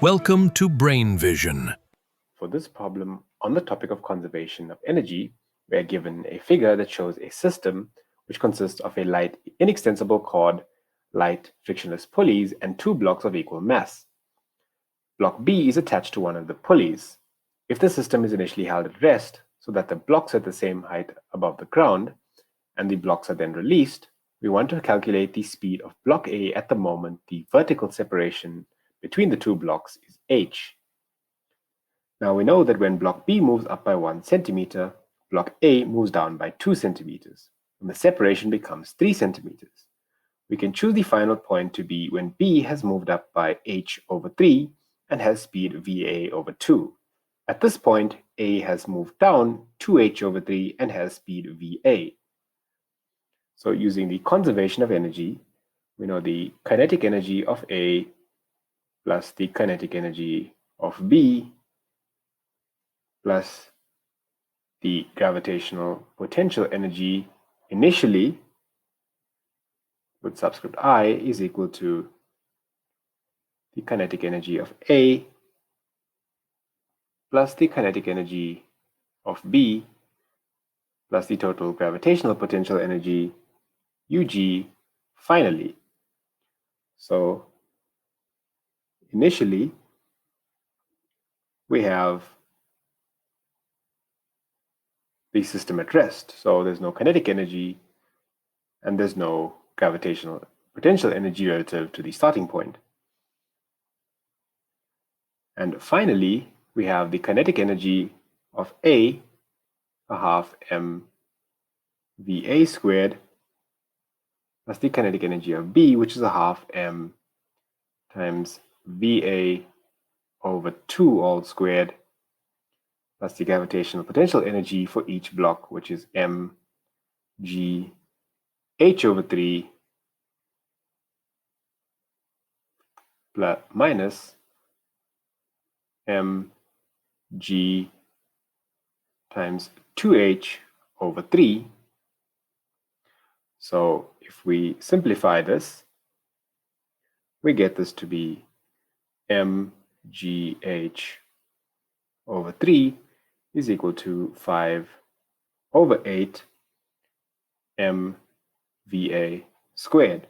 Welcome to Brain Vision. For this problem on the topic of conservation of energy, we are given a figure that shows a system which consists of a light inextensible cord, light frictionless pulleys, and two blocks of equal mass. Block B is attached to one of the pulleys. If the system is initially held at rest so that the blocks are at the same height above the ground, and the blocks are then released, we want to calculate the speed of block A at the moment the vertical separation between the two blocks is h. Now we know that when block B moves up by 1 centimeter, block A moves down by 2 centimeters, and the separation becomes 3 centimeters. We can choose the final point to be when B has moved up by h over 3 and has speed VA over 2. At this point, A has moved down 2h over 3 and has speed VA. So using the conservation of energy, we know the kinetic energy of A plus the kinetic energy of B plus the gravitational potential energy initially with subscript I is equal to the kinetic energy of A plus the kinetic energy of B plus the total gravitational potential energy UG finally. So initially we have the system at rest, so there's no kinetic energy and there's no gravitational potential energy relative to the starting point. And finally, we have the kinetic energy of A, a half m VA squared, plus the kinetic energy of B, which is a half m times VA over 2 all squared, plus the gravitational potential energy for each block, which is mg h over 3 plus minus mg times 2h over 3. So if we simplify this, we get this to be mgh over 3 is equal to 5 over 8 mva squared.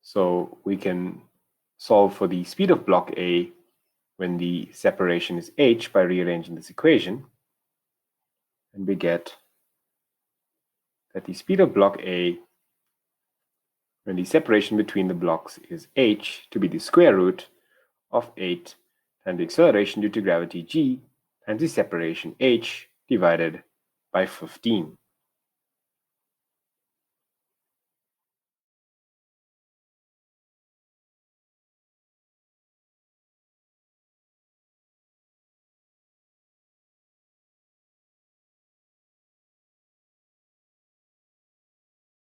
So we can solve for the speed of block A when the separation is h by rearranging this equation, and we get that the speed of block A when the separation between the blocks is h to be the square root of 8 times the acceleration due to gravity g times the separation h divided by 15.